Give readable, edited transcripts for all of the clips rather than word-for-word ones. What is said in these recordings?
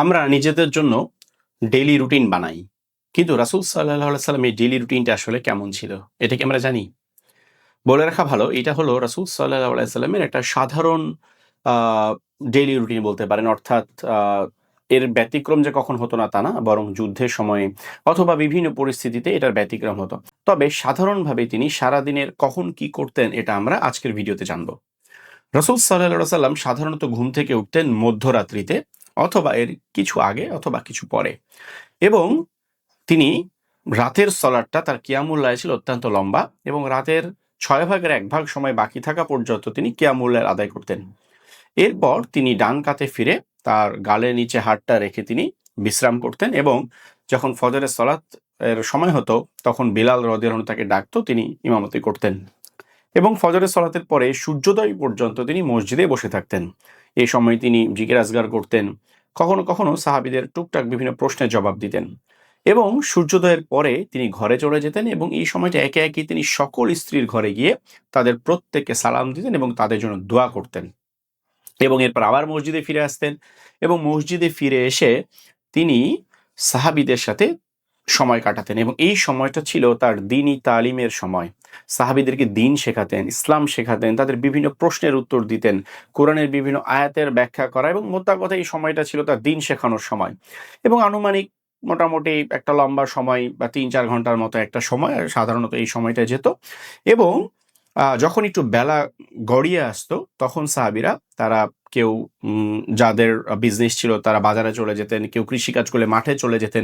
আমরা নিজেদের জন্য ডেইলি রুটিন বানাই, কিন্তু রাসূল সাল্লাল্লাহু আলাইহি সাল্লাম এই ডেইলি রুটিনটা আসলে কেমন ছিল এটা কি আমরা জানি? বলে রাখা ভালো, এটা হলো রাসূল সাল্লাল্লাহু আলাইহি সাল্লামের একটা সাধারণ ডেইলি রুটিন বলতে পারেন। অর্থাৎ এর ব্যতিক্রম যে কখন হতো না তা না, বরং যুদ্ধের সময়ে অথবা বিভিন্ন পরিস্থিতিতে এটার ব্যতিক্রম হতো। তবে সাধারণভাবে তিনি সারাদিনের কখন কি করতেন এটা আমরা আজকের ভিডিওতে জানব। রাসূল সাল্লাল্লাহু আলাইহি সাল্লাম সাধারণত ঘুম থেকে উঠতেন মধ্যরাত্রিতে, অথবা এর কিছু আগে অথবা কিছু পরে, এবং তিনি রাতের সলাটটা তার কিয়ামুল লাইল ছিল অত্যন্ত লম্বা, এবং রাতের ৬ ভাগের ১ ভাগ সময় বাকি থাকা পর্যন্ত তিনি কিয়ামুল লাইল আদায় করতেন। এরপর তিনি ডান কাতে ফিরে তার গালের নিচে হাতটা রেখে তিনি বিশ্রাম করতেন, এবং যখন ফজরের সলাত এর সময় হতো তখন বিলাল রাদিয়াল্লাহু আনহু তাকে ডাকতো, তিনি ইমামতি করতেন। এবং ফজরের সলাতের পরে সূর্যোদয় পর্যন্ত তিনি মসজিদে বসে থাকতেন। এই সময় তিনি জিকির আজগার করতেন, কখনো কখনো সাহাবীদের টুকটাক বিভিন্ন প্রশ্নের জবাব দিতেন, এবং সূর্যোদয়ের পরে তিনি ঘরে চলে যেতেন, এবং এই সময়টা একে একে তিনি সকল স্ত্রীর ঘরে গিয়ে তাদের প্রত্যেককে সালাম দিতেন এবং তাদের জন্য দোয়া করতেন, এবং এরপর আবার মসজিদে ফিরে আসতেন, এবং মসজিদে ফিরে এসে তিনি সাহাবীদের সাথে সময় কাটাতেন, এবং এই সময়টা ছিল তার দ্বীনি তালিমের সময়। সাহাবীদেরকে দ্বীন শেখাতেন, ইসলাম শেখাতেন, তাদের বিভিন্ন প্রশ্নের উত্তর দিতেন, কোরআনের বিভিন্ন আয়াতের ব্যাখ্যা করা, এবং মোদ্দা কথা এই সময়টা ছিল তার দ্বীন শেখানোর সময়। এবং আনুমানিক মোটামুটি একটা লম্বা সময় বা ৩-৪ ঘন্টার মতো একটা সময় সাধারণত এই সময়টা যেত। এবং যখন একটু বেলা গড়িয়ে আসতো তখন সাহাবীরা তারা কেউ যাদের বিজনেস ছিল তারা বাজারে চলে যেতেন, কেউ কৃষিকাজ করলে মাঠে চলে যেতেন,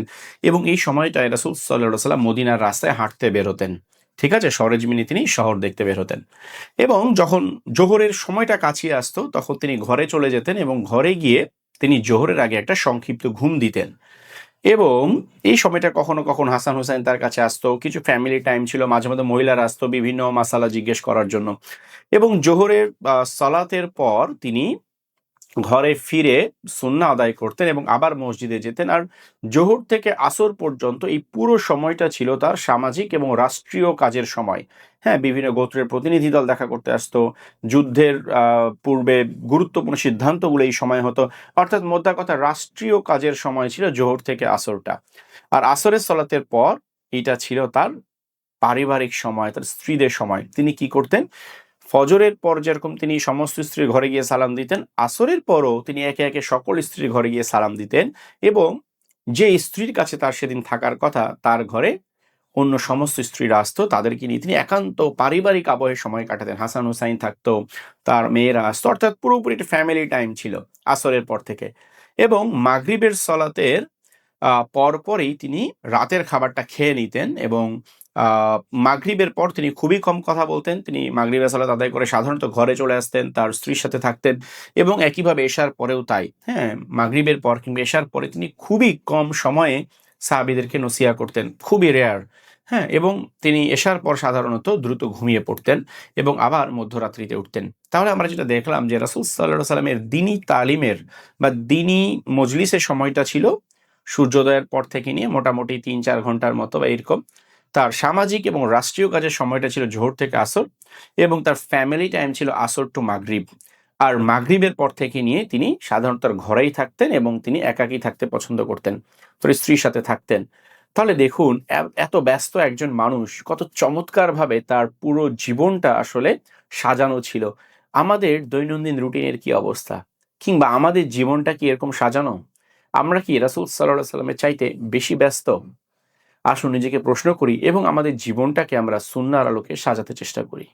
এবং এই সময়টায় রাসূল সাল্লাল্লাহু আলাইহি ওয়াসাল্লাম মদিনার রাস্তায় হাঁটতে বের হতেন। ঠিক আছে? সরেজমিনে তিনি শহর দেখতে বের হতেন, এবং যখন জোহরের সময়টা কাছিয়ে আসতো তখন তিনি ঘরে চলে যেতেন, এবং ঘরে গিয়ে তিনি জোহরের আগে একটা সংক্ষিপ্ত ঘুম দিতেন। এবং এই সময়টা কখনো কখনো হাসান হুসাইন তার কাছে আসতো, কিছু ফ্যামিলি টাইম ছিল, মাঝে মধ্যে মহিলারা আসতো বিভিন্ন মাসালা জিজ্ঞেস করার জন্য। এবং জোহরের সালাতের পর তিনি ঘরে ফিরে সুন্নাহ আদায় করতেন এবং আবার মসজিদে যেতেন। আর জোহর থেকে আসর পর্যন্ত এই পুরো সময়টা ছিল তার সামাজিক এবং রাষ্ট্রীয় কাজের সময়। হ্যাঁ, বিভিন্ন গোত্রের প্রতিনিধি দল দেখা করতে আসতো, যুদ্ধের পূর্বে গুরুত্বপূর্ণ সিদ্ধান্তগুলো এই সময় হতো। অর্থাৎ মোদ্দা কথা রাষ্ট্রীয় কাজের সময় ছিল জোহর থেকে আসরটা। আর আসরের সলাতের পর এটা ছিল তার পারিবারিক সময়, তার স্ত্রীদের সময়। তিনি কি করতেন? ফজরের পর যেরকম তিনি সমস্ত স্ত্রীর ঘরে গিয়ে সালাম দিতেন, আসরের পরও তিনি একে একে সকল স্ত্রীর ঘরে গিয়ে সালাম দিতেন, এবং যে স্ত্রীর কাছে তার সেদিন থাকার কথা তার ঘরে অন্য সমস্ত স্ত্রীরা আসতো, তাদেরকে নিয়ে তিনি একান্ত পারিবারিক আবহে সময় কাটাতেন। হাসান হুসাইন থাকতো, তার মেয়েরা আসতো, অর্থাৎ পুরোপুরি একটা ফ্যামিলি টাইম ছিল আসরের পর থেকে। এবং মাগরিবের সলাতের পরপরই তিনি রাতের খাবারটা খেয়ে নিতেন, এবং মাগরিবের পর তিনি খুবই কম কথা বলতেন। তিনি মাগরিবের সালাত আদায় করে সাধারণত ঘরে চলে আসতেন, তার স্ত্রীর সাথে থাকতেন, এবং একইভাবে এশার পরেও তাই। হ্যাঁ, মাগরিবের পর কিংবা এশার পরে তিনি খুবই কম সময়ে সাহাবীদেরকে নসিহা করতেন, খুবই রেয়ার। হ্যাঁ, এবং তিনি এশার পর সাধারণত দ্রুত ঘুমিয়ে পড়তেন এবং আবার মধ্যরাত্রিতে উঠতেন। তাহলে আমরা যেটা দেখলাম যে রাসূল সাল্লাল্লাহু আলাইহি সাল্লামের দ্বীনি তালিমের বা দ্বীনি মজলিসের সময়টা ছিল সূর্যোদয়ের পর থেকে নিয়ে মোটামুটি ৩-৪ ঘন্টার মতো বা এরকম। তার সামাজিক এবং রাষ্ট্রীয় কাজের সময়টা ছিল জোহর থেকে আসর, এবং তার ফ্যামিলি টাইম ছিল আসর টু মাগরিব। আর মাগরিবের পর থেকে নিয়ে তিনি সাধারণত তার ঘরেই থাকতেন, এবং তিনি একাকী থাকতে পছন্দ করতেন, তার স্ত্রীর সাথে থাকতেন। তাহলে দেখুন এত ব্যস্ত একজন মানুষ কত চমৎকারভাবে তার পুরো জীবনটা আসলে সাজানো ছিল। আমাদের দৈনন্দিন রুটিনের কি অবস্থা, কিংবা আমাদের জীবনটা কি এরকম সাজানো? আমরা কি রাসূল সাল্লাল্লাহু আলাইহি সাল্লামের চাইতে বেশি ব্যস্ত? আসুন নিজেকে প্রশ্ন করি এবং আমাদের জীবনটাকে আমরা সুন্নাহর আলোকে সাজাতে চেষ্টা করি।